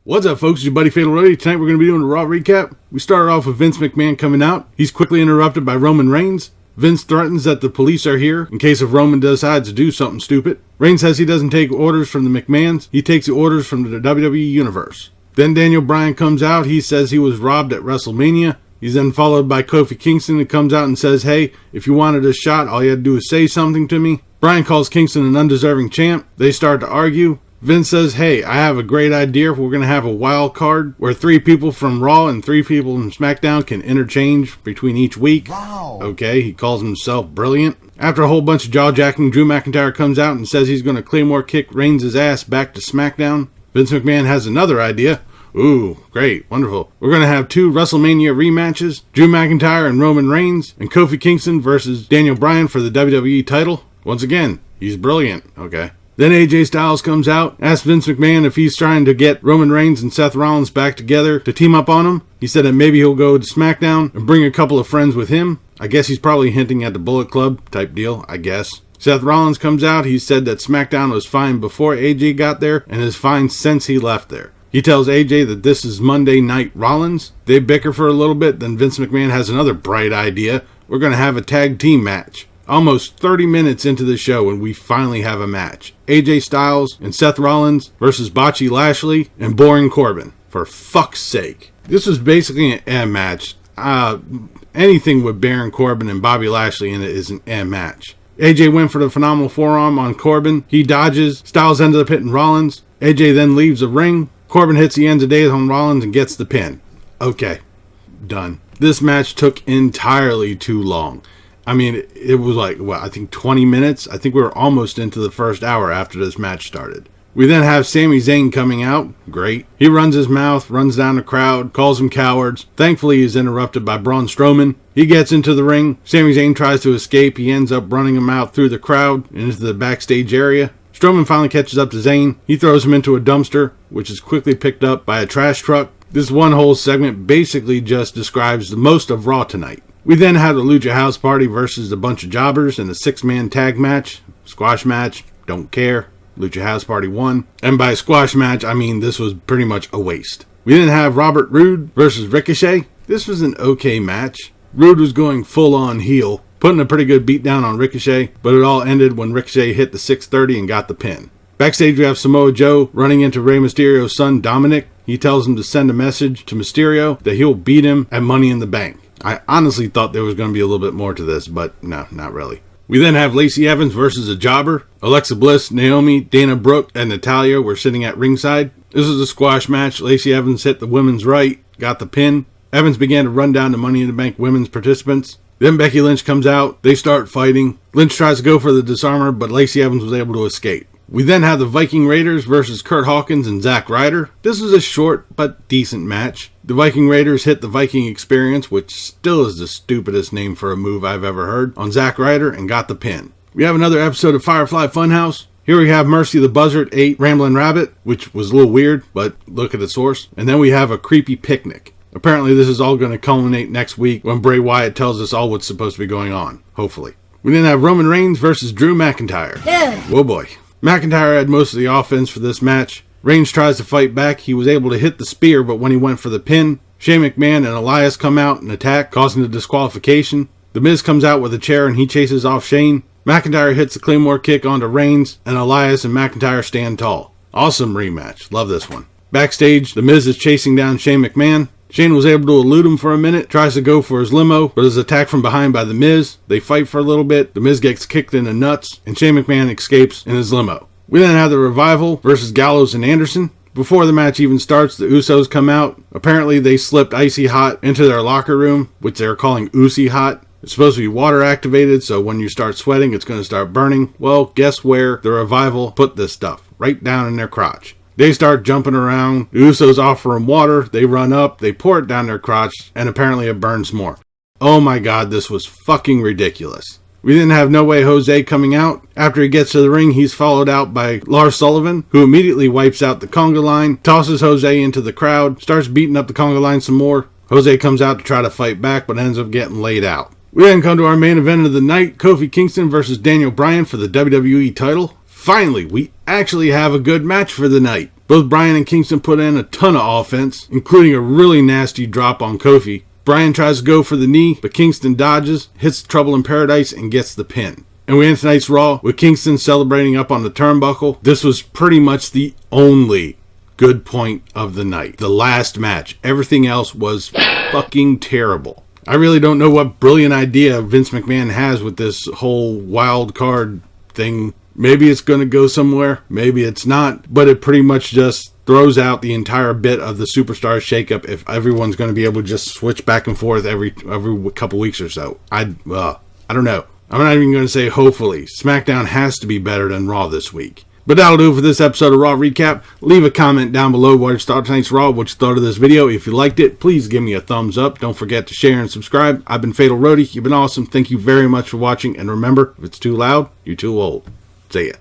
What's up, folks? It's your buddy Fatalroadie. Tonight we're going to be doing a Raw recap. We started off with Vince McMahon coming out. He's quickly interrupted by Roman Reigns. Vince threatens that the police are here in case if Roman decides to do something stupid. Reigns says he doesn't take orders from the McMahons. He takes the orders from the WWE Universe. Then Daniel Bryan comes out. He says he was robbed at WrestleMania. He's then followed by Kofi Kingston, who comes out and says, hey, if you wanted a shot, all you had to do is say something to me. Bryan calls Kingston an undeserving champ. They start to argue. Vince says, hey, I have a great idea. We're going to have a wild card where 3 people from Raw and 3 people from SmackDown can interchange between each week. Wow. Okay, he calls himself brilliant. After a whole bunch of jaw-jacking, Drew McIntyre comes out and says he's going to Claymore kick Reigns' ass back to SmackDown. Vince McMahon has another idea. Ooh, great, wonderful. We're going to have 2 WrestleMania rematches, Drew McIntyre and Roman Reigns, and Kofi Kingston versus Daniel Bryan for the WWE title. Once again, he's brilliant. Okay. Then AJ Styles comes out, asks Vince McMahon if he's trying to get Roman Reigns and Seth Rollins back together to team up on him. He said that maybe he'll go to SmackDown and bring a couple of friends with him. I guess he's probably hinting at the Bullet Club type deal, I guess. Seth Rollins comes out. He said that SmackDown was fine before AJ got there and is fine since he left there. He tells AJ that this is Monday Night Rollins. They bicker for a little bit, then Vince McMahon has another bright idea. We're going to have a tag team match. Almost 30 minutes into the show and we finally have a match. AJ Styles and Seth Rollins versus Bocce Lashley and Baron Corbin. For fuck's sake. This was basically an M match. Anything with Baron Corbin and Bobby Lashley in it is an M match. AJ went for the phenomenal forearm on Corbin. He dodges. Styles ended up hitting Rollins. AJ then leaves the ring. Corbin hits the ends of days on Rollins and gets the pin. Okay. Done. This match took entirely too long. I mean, it was like, I think 20 minutes? I think we were almost into the first hour after this match started. We then have Sami Zayn coming out. Great. He runs his mouth, runs down the crowd, calls them cowards. Thankfully, he's interrupted by Braun Strowman. He gets into the ring. Sami Zayn tries to escape. He ends up running him out through the crowd and into the backstage area. Strowman finally catches up to Zayn. He throws him into a dumpster, which is quickly picked up by a trash truck. This one whole segment basically just describes the most of Raw tonight. We then had the Lucha House Party versus a bunch of jobbers in a 6-man tag match. Squash match, don't care. Lucha House Party won. And by squash match, I mean this was pretty much a waste. We then have Robert Roode versus Ricochet. This was an okay match. Roode was going full on heel, putting a pretty good beat down on Ricochet, but it all ended when Ricochet hit the 630 and got the pin. Backstage we have Samoa Joe running into Rey Mysterio's son Dominic. He tells him to send a message to Mysterio that he'll beat him at Money in the Bank. I honestly thought there was going to be a little bit more to this, but no, not really. We then have Lacey Evans versus a jobber. Alexa Bliss, Naomi, Dana Brooke, and Natalya were sitting at ringside. This was a squash match. Lacey Evans hit the women's right, got the pin. Evans began to run down the Money in the Bank women's participants. Then Becky Lynch comes out. They start fighting. Lynch tries to go for the disarmer, but Lacey Evans was able to escape. We then have the Viking Raiders versus Kurt Hawkins and Zack Ryder. This was a short but decent match. The Viking Raiders hit the Viking Experience, which still is the stupidest name for a move I've ever heard, on Zack Ryder and got the pin. We have another episode of Firefly Funhouse. Here we have Mercy the Buzzard ate Ramblin' Rabbit, which was a little weird, but look at the source. And then we have a creepy picnic. Apparently this is all going to culminate next week when Bray Wyatt tells us all what's supposed to be going on. Hopefully. We then have Roman Reigns versus Drew McIntyre. Yeah. Whoa boy. McIntyre had most of the offense for this match. Reigns tries to fight back. He was able to hit the spear, but when he went for the pin, Shane McMahon and Elias come out and attack, causing the disqualification. The Miz comes out with a chair and he chases off Shane. McIntyre hits the Claymore kick onto Reigns, and Elias and McIntyre stand tall. Awesome rematch. Love this one. Backstage, The Miz is chasing down Shane McMahon. Shane was able to elude him for a minute, tries to go for his limo, but is attacked from behind by The Miz. They fight for a little bit. The Miz gets kicked in the nuts, and Shane McMahon escapes in his limo. We then have the Revival versus Gallows and Anderson. Before the match even starts, the Usos come out. Apparently they slipped Icy Hot into their locker room, which they're calling Oozy Hot. It's supposed to be water activated, so when you start sweating, it's going to start burning. Well, guess where the Revival put this stuff? Right down in their crotch. They start jumping around. The Usos offer them water. They run up. They pour it down their crotch, and apparently it burns more. Oh my god, this was fucking ridiculous. We then have No Way Jose coming out. After he gets to the ring, he's followed out by Lars Sullivan, who immediately wipes out the conga line, tosses Jose into the crowd, starts beating up the conga line some more. Jose comes out to try to fight back, but ends up getting laid out. We then come to our main event of the night, Kofi Kingston versus Daniel Bryan for the WWE title. Finally, we actually have a good match for the night. Both Bryan and Kingston put in a ton of offense, including a really nasty drop on Kofi. Bryan tries to go for the knee, but Kingston dodges, hits Trouble in Paradise, and gets the pin. And we end tonight's Raw with Kingston celebrating up on the turnbuckle. This was pretty much the only good point of the night. The last match. Everything else was fucking terrible. I really don't know what brilliant idea Vince McMahon has with this whole wild card thing. Maybe it's going to go somewhere. Maybe it's not. But it pretty much just throws out the entire bit of the Superstar shakeup if everyone's going to be able to just switch back and forth every couple weeks or so. I don't know. I'm not even going to say hopefully. SmackDown has to be better than Raw this week. But that'll do for this episode of Raw Recap. Leave a comment down below what you thought of tonight's Raw, what you thought of this video. If you liked it, please give me a thumbs up. Don't forget to share and subscribe. I've been Fatalroadie. You've been awesome. Thank you very much for watching. And remember, if it's too loud, you're too old. See ya.